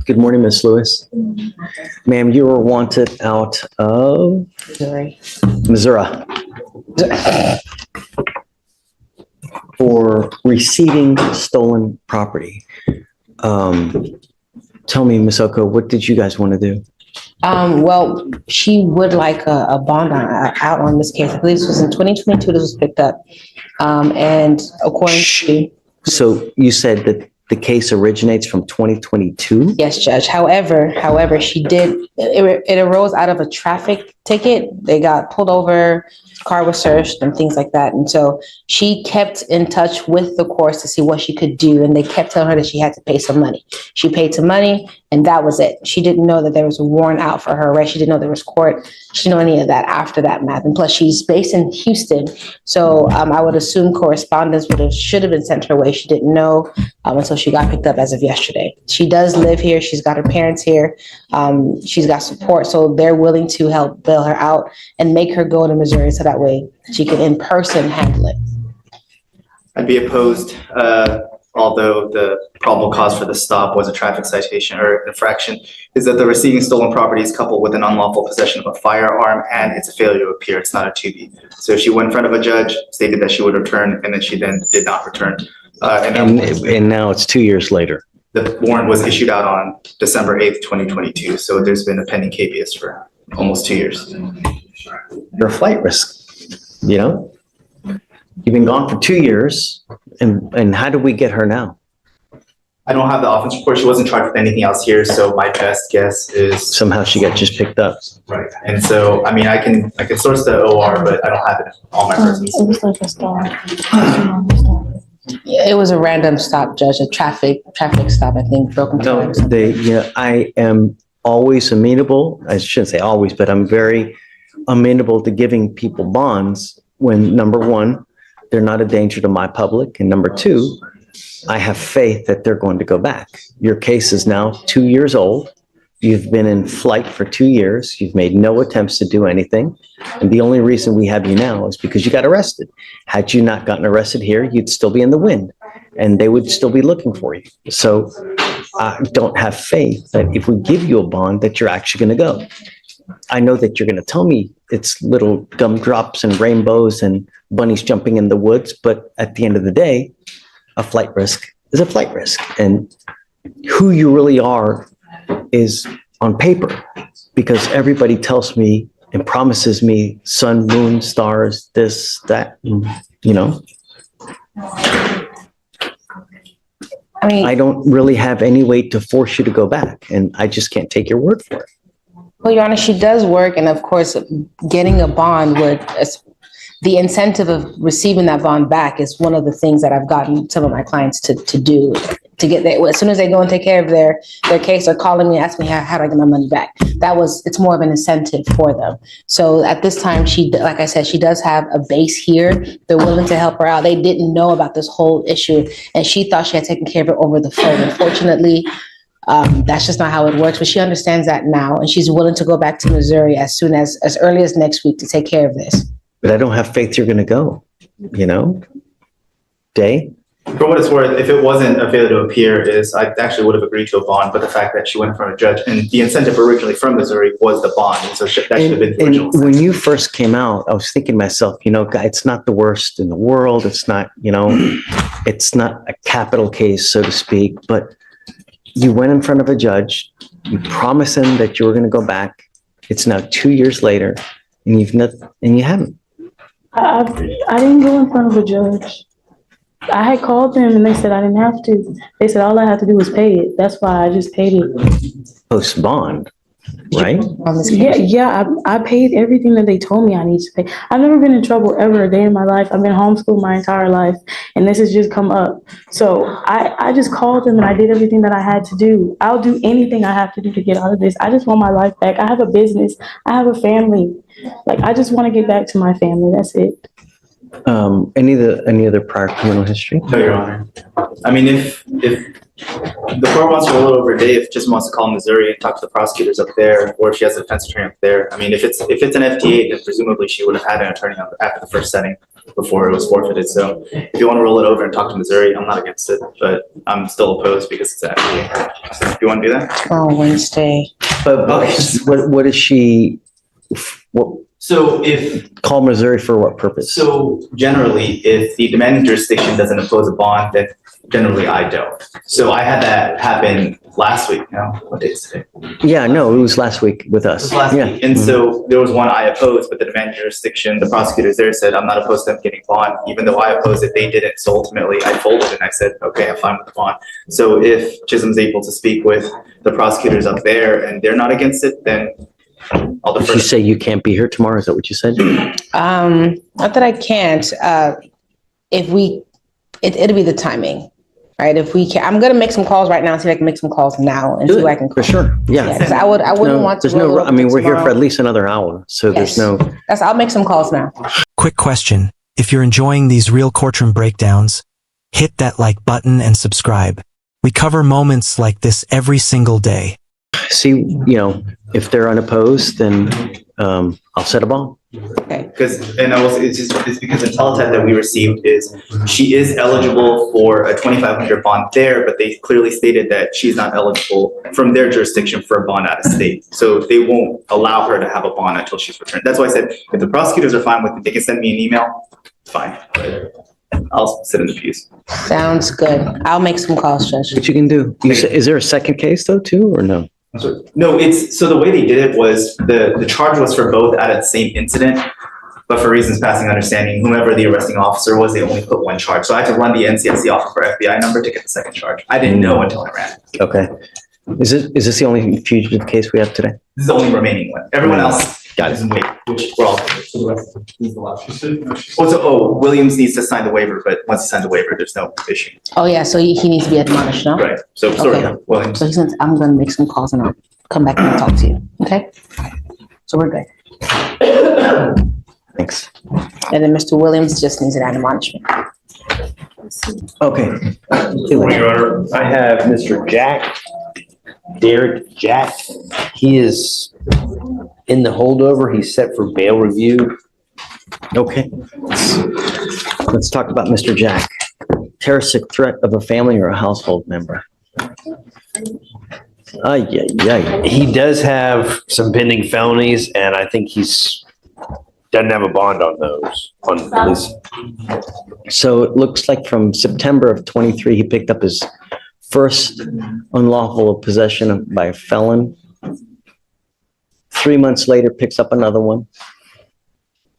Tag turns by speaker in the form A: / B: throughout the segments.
A: Good morning, Miss Lewis. Ma'am, you were wanted out of Missouri for receiving stolen property. Tell me, Miss Oko, what did you guys want to do?
B: Well, she would like a bond out on this case. I believe this was in 2022 this was picked up. And according to...
A: So you said that the case originates from 2022?
B: Yes, Judge. However, she did, it arose out of a traffic ticket. They got pulled over, car was searched and things like that. And so she kept in touch with the courts to see what she could do. And they kept telling her that she had to pay some money. She paid some money and that was it. She didn't know that there was a warrant out for her, right? She didn't know there was court. She didn't know any of that after that math. And plus she's based in Houston. So I would assume correspondence should have been sent her way. She didn't know until she got picked up as of yesterday. She does live here. She's got her parents here. She's got support. So they're willing to help bail her out and make her go to Missouri so that way she can in person handle it.
C: I'd be opposed, although the probable cause for the stop was a traffic citation or infraction, is that the receiving stolen property is coupled with an unlawful possession of a firearm and it's a failure to appear. It's not a 2B. So she went in front of a judge, stated that she would return, and then she then did not return.
A: And now it's 2 years later.
C: The warrant was issued out on December 8th, 2022. So there's been a pending habeas for almost 2 years.
A: You're a flight risk, you know? You've been gone for 2 years, and how do we get her now?
C: I don't have the offense report. She wasn't charged with anything else here, so my best guess is
A: Somehow she got just picked up.
C: right. And so, I mean, I can source the OR, but I don't have it on my persons.
D: It was like a stop.
B: It was a random stop, Judge, a traffic stop, I think, broken
A: No,
B: flag.
A: I am always amenable. I shouldn't say always, but I'm very amenable to giving people bonds when, number one, they're not a danger to my public, and number two, I have faith that they're going to go back. Your case is now 2 years old. You've been in flight for 2 years. You've made no attempts to do anything. And the only reason we have you now is because you got arrested. Had you not gotten arrested here, you'd still be in the wind and they would still be looking for you. So I don't have faith that if we give you a bond that you're actually going to go. I know that you're going to tell me it's little gumdrops and rainbows and bunnies jumping in the woods, but at the end of the day, a flight risk is a flight risk. And who you really are is on paper, because everybody tells me and promises me sun, moon, stars, this, that, you know.
B: I mean,
A: I don't really have any way to force you to go back, and I just can't take your word for it.
B: well, Your Honor, she does work, and of course, getting a bond would, the incentive of receiving that bond back is one of the things that I've gotten some of my clients to do, to get there. As soon as they go and take care of their case, they're calling me, asking me, how do I get my money back? It's more of an incentive for them. So at this time, like I said, she does have a base here. They're willing to help her out. They didn't know about this whole issue, and she thought she had taken care of it over the phone. Unfortunately, that's just not how it works, but she understands that now, and she's willing to go back to Missouri as early as next week to take care of this.
A: But I don't have faith you're going to go, you know? Day?
C: For what it's worth, if it wasn't a failure to appear, I actually would have agreed to a bond, but the fact that she went in front of a judge, and the incentive originally from Missouri was the bond, and so that should have been the original.
A: And when you first came out, I was thinking to myself, you know, it's not the worst in the world. It's not, you know, it's not a capital case, so to speak, but you went in front of a judge, you promised him that you were going to go back. It's now 2 years later, and you haven't.
D: I didn't go in front of a judge. I had called them and they said I didn't have to. They said all I had to do was pay it. That's why I just paid it.
A: Post bond, right?
D: Yeah. I paid everything that they told me I need to pay. I've never been in trouble ever a day in my life. I've been homeschooled my entire life, and this has just come up. So I just called them and I did everything that I had to do. I'll do anything I have to do to get out of this. I just want my life back. I have a business. I have a family. Like, I just want to get back to my family. That's it.
A: Any other prior criminal history?
C: No, Your Honor. I mean, if the court wants to roll it over a day, if it just wants to call Missouri and talk to the prosecutors up there, or if she has a defense attorney up there. I mean, if it's an FTA, then presumably she would have had an attorney after the first setting. before it was forfeited. So if you want to roll it over and talk to Missouri, I'm not against it, but I'm still opposed because it's actually, so if you want to do that?
B: Oh, Wednesday.
A: But what is she, what,
C: So if,
A: call Missouri for what purpose?
C: so generally, if the demanding jurisdiction doesn't impose a bond, then generally I don't. So I had that happen last week. No, what day is today?
A: Yeah, no, it was last week with
C: It
A: us.
C: was last
A: Yeah.
C: week. And so there was one I opposed, but the demanding jurisdiction, the prosecutors there said, I'm not opposed to them getting bond. Even though I opposed it, they didn't. So ultimately I folded and I said, okay, I'm fine with the bond. So if Chisholm's able to speak with the prosecutors up there and they're not against it, then I'll
A: Did
C: defer.
A: you say you can't be here tomorrow? Is that what you said?
B: Not that I can't, if we, it'll be the timing, right? If we can, I'm gonna make some calls right now, see if I can make some calls now and see
A: Do
B: who I
A: it,
B: can
A: for
B: call.
A: sure.
B: Yeah,
A: Yeah.
B: because I wouldn't want to.
A: There's no,
B: roll
A: I mean,
B: over
A: we're here for
B: tomorrow.
A: at least another hour, so there's
B: Yes.
A: no,
B: I'll make some calls now.
E: Quick question. If you're enjoying these real courtroom breakdowns, hit that like button and subscribe. We cover moments like this every single day.
A: see, if they're unopposed, then I'll set a bond.
C: Because, and I will say, it's because the teletype that we received is, she is eligible for a 2,500 bond there, but they clearly stated that she's not eligible from their jurisdiction for a bond out of state. So they won't allow her to have a bond until she's returned. That's why I said, if the prosecutors are fine with it, they can send me an email, fine. I'll sit in the pews.
B: Sounds good. I'll make some calls, Judge.
A: What you can do. Is there a second case though, too, or no?
C: No, so the way they did it was, the charge was for both out of the same incident, but for reasons passing understanding, whomever the arresting officer was, they only put one charge. So I had to run the NCIC off of her FBI number to get the second charge. I didn't know until I ran.
A: Okay. Is this the only fugitive case we have today?
C: This is the only remaining one. Everyone else
A: Got it.
C: is in wait, which we're all. Williams needs to sign the waiver, but once he signs the waiver, there's no issue.
B: Oh, yeah, so he needs to be admonished, no?
C: Right, so sorry,
B: Okay.
C: Williams.
B: So he says, I'm gonna make some calls and I'll come back and talk to you, okay? So we're good.
A: Thanks.
B: And then Mr. Williams just needs an admonishment.
A: Okay.
F: Your Honor, I have Mr. Derek Jack. He is in the holdover. He's set for bail review.
A: Okay. Let's talk about Mr. Jack. Terroristic threat of a family or a household member. Yeah.
F: He does have some pending felonies, and I think doesn't have a bond on those, on at least.
A: So it looks like from September of 23, he picked up his first unlawful possession by a felon. 3 months later, picks up another one.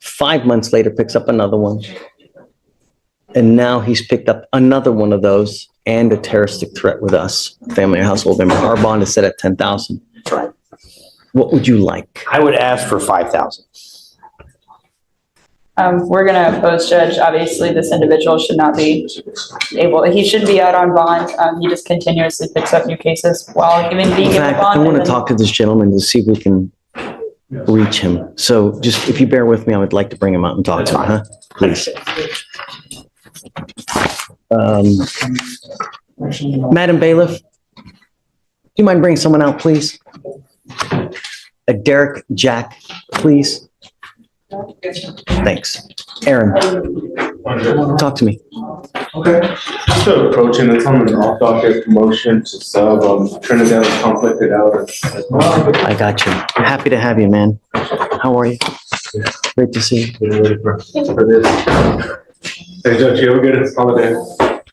A: 5 months later, picks up another one. And now he's picked up another one of those and a terroristic threat with us, family or household member. Our bond is set at 10,000.
F: Right.
A: What would you like?
F: I would ask for 5,000.
G: We're gonna oppose, Judge. Obviously, this individual should not be he should be out on bond. He just continuously picks up new cases while even being
A: In
G: given a
A: fact,
G: bond.
A: I want
G: and
A: to
G: then-
A: talk to this gentleman to see if we can reach him. So just, if you bear with me, I would like to bring him out and talk to him, huh? Please. Madam Bailiff, do you mind bringing someone out, please? A Derek Jack, please. Thanks. Aaron, talk to me.
H: Okay. Just approaching, it's on an off docket promotion to sub, Trinidad is conflicted out.
A: I got you. Happy to have you, man. How are you? Great to see you.
H: Getting ready for this. Hey, Judge, you have a good holiday.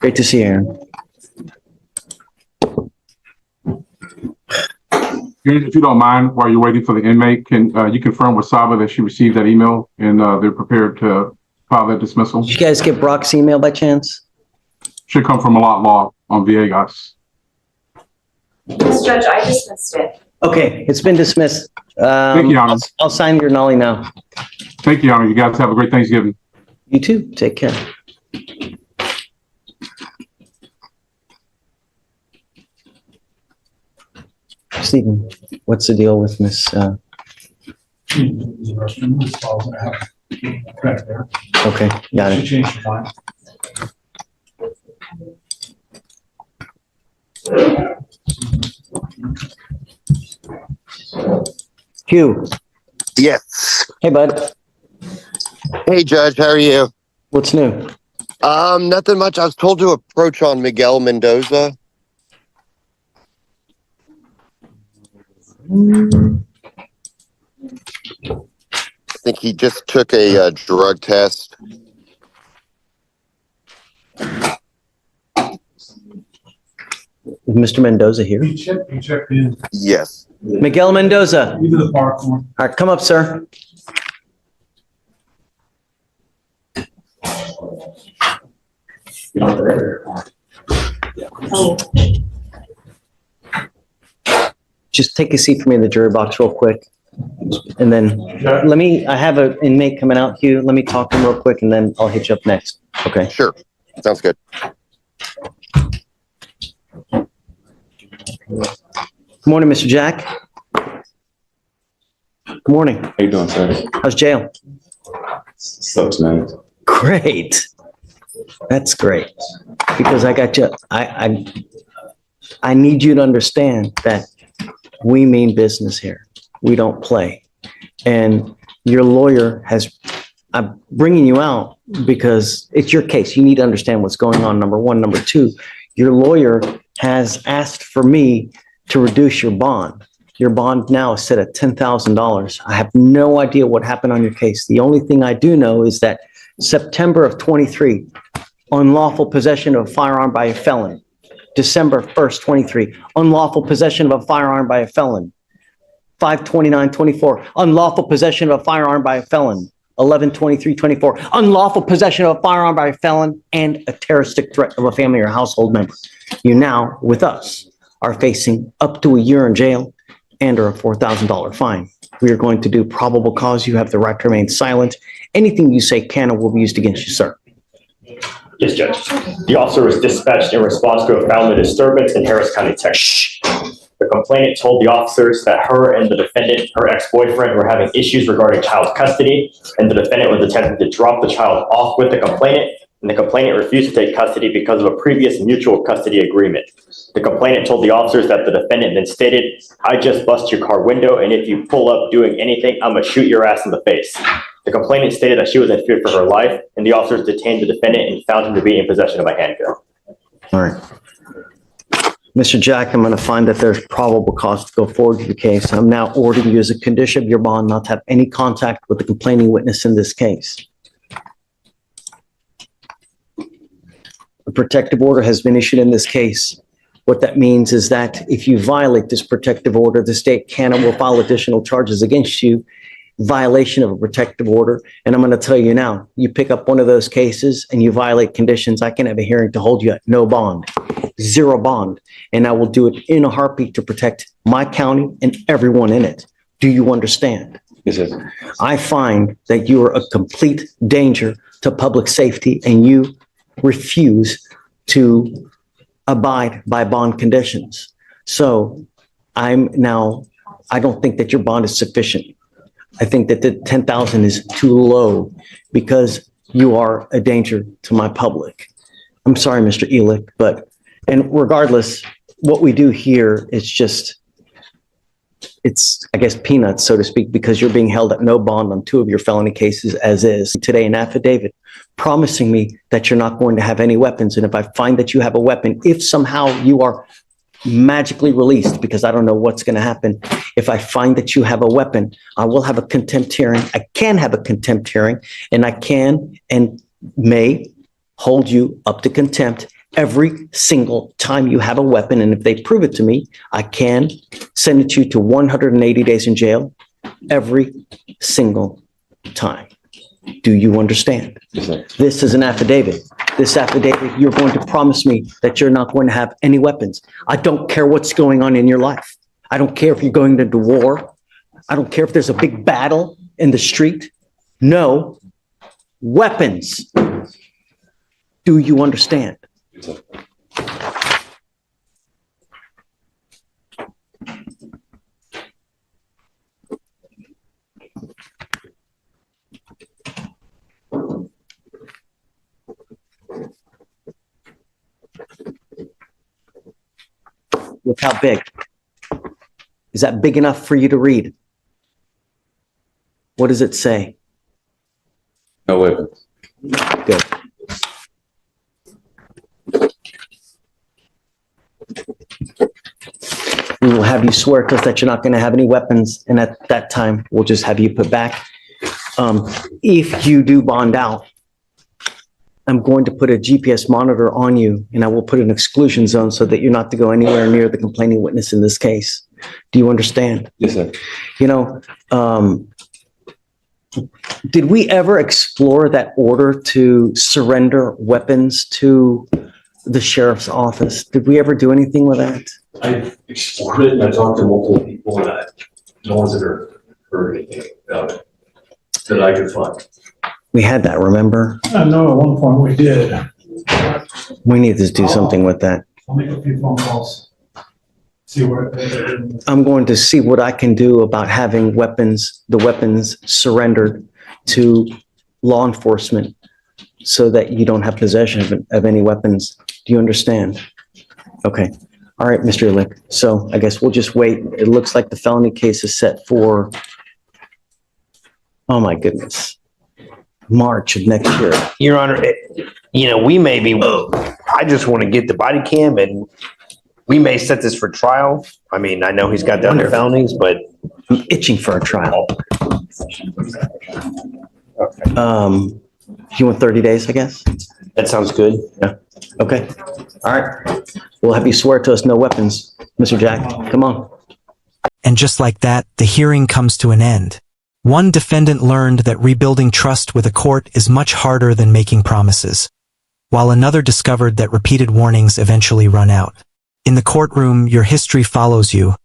A: Great to see you, Aaron.
I: If you don't mind, while you're waiting for the inmate, can you confirm with Saba that she received that email and they're prepared to file that dismissal?
A: Did you guys get Brock's email by chance?
I: Should come from a lot law on Viegas.
J: Yes, Judge, I dismissed it.
A: Okay, it's been dismissed.
I: Thank you, Your Honor.
A: I'll sign your nollie now.
I: Thank you, Your Honor. You guys have a great Thanksgiving.
A: You too. Take care. Stephen, what's the deal with Miss? Okay, got it. Hugh,
K: Yes.
A: hey bud.
K: Hey, Judge, how are you?
A: What's new?
K: Nothing much. I was told to approach on Miguel Mendoza. I think he just took a drug test.
A: Is Mr. Mendoza here?
H: He checked in.
K: Yes.
A: Miguel Mendoza.
H: Even the park one.
A: All right, come up, sir. Just take a seat for me in the jury box real quick. And then I have an inmate coming out, Hugh. Let me talk to him real quick and then I'll hit you up next. Okay.
K: Sure. Sounds good.
A: Good morning, Mr. Jack. Good morning.
L: How you doing, sir?
A: How's jail?
L: Sucks, man.
A: Great. That's great. Because I got you. I need you to understand that we mean business here. We don't play. And your lawyer I'm bringing you out because it's your case. You need to understand what's going on, number one. Number two, your lawyer has asked for me to reduce your bond. Your bond now is set at $10,000. I have no idea what happened on your case. The only thing I do know is that September of 23, unlawful possession of a firearm by a felon. December 1st, 23, unlawful possession of a firearm by a felon. 5/29/24, unlawful possession of a firearm by a felon. 11/23/24, unlawful possession of a firearm by a felon and a terroristic threat of a family or household member. You now, with us, are facing up to a year in jail and or a $4,000 fine. We are going to do probable cause. You have the right to remain silent. Anything you say can or will be used against you, sir.
M: Yes, Judge. The officer was dispatched in response to a family disturbance in Harris County, Texas. The complainant told the officers that her and the defendant, her ex-boyfriend, were having issues regarding child custody, and the defendant was attempting to drop the child off with the complainant, and the complainant refused to take custody because of a previous mutual custody agreement. The complainant told the officers that the defendant then stated, "I just bust your car window, and if you pull up doing anything, I'm gonna shoot your ass in the face." The complainant stated that she was in fear for her life, and the officers detained the defendant and found him to be in possession of a handgun.
A: All right. Mr. Jack, I'm going to find that there's probable cause to go forward with the case. I'm now ordering you as a condition of your bond not to have any contact with the complaining witness in this case. A protective order has been issued in this case. What that means is that if you violate this protective order, the state can and will file additional charges against you, violation of a protective order. And I'm going to tell you now, you pick up one of those cases and you violate conditions, I can have a hearing to hold you at no bond, zero bond. And I will do it in a heartbeat to protect my county and everyone in it. Do you understand?
L: Yes, sir.
A: I find that you are a complete danger to public safety and you refuse to abide by bond conditions. So I don't think that your bond is sufficient. I think that the 10,000 is too low because you are a danger to my public. I'm sorry, Mr. Elick, and regardless, what we do here is it's, I guess, peanuts, so to speak, because you're being held at no bond on 2 of your felony cases as is. Today, an affidavit promising me that you're not going to have any weapons. And if I find that you have a weapon, if somehow you are magically released, because I don't know what's going to happen, if I find that you have a weapon, I will have a contempt hearing. I can have a contempt hearing, and I can and may hold you up to contempt every single time you have a weapon. And if they prove it to me, I can send you to 180 days in jail every single time. Do you understand?
L: Yes, sir.
A: This is an affidavit. This affidavit, you're going to promise me that you're not going to have any weapons. I don't care what's going on in your life. I don't care if you're going into war. I don't care if there's a big battle in the street. No weapons. Do you understand?
L: Yes, sir.
A: Look how big. Is that big enough for you to read? What does it say?
L: No weapons.
A: Good. We will have you swear to us that you're not going to have any weapons, and at that time, we'll just have you put back. If you do bond out, I'm going to put a GPS monitor on you, and I will put an exclusion zone so that you're not to go anywhere near the complaining witness in this case. Do you understand?
L: Yes, sir.
A: You know, did we ever explore that order to surrender weapons to the sheriff's office? Did we ever do anything with that?
L: I explored it and I talked to multiple people and no one's ever heard anything about it that I could find.
A: We had that, remember?
N: I know at one point we did.
A: We need to do something with that.
N: I'll make a few phone calls. See where.
A: I'm going to see what I can do about having the weapons surrendered to law enforcement so that you don't have possession of any weapons. Do you understand? Okay. All right, Mr. Lick. So I guess we'll just wait. It looks like the felony case is set for, oh my goodness, March of next year.
F: Your Honor, we may be, I just want to get the body cam and we may set this for trial. I mean, I know he's got the other felonies, but.
A: I'm itching for a trial. You want 30 days, I guess?
F: That sounds good.
A: Yeah. Okay. All right. We'll have you swear to us no weapons. Mr. Jack, come on.
E: And just like that, the hearing comes to an end. One defendant learned that rebuilding trust with a court is much harder than making promises, while another discovered that repeated warnings eventually run out. In the courtroom, your history follows you,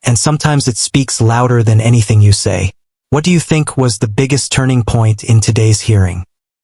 E: and sometimes it speaks louder than anything you say. What do you think was the biggest turning point in today's hearing?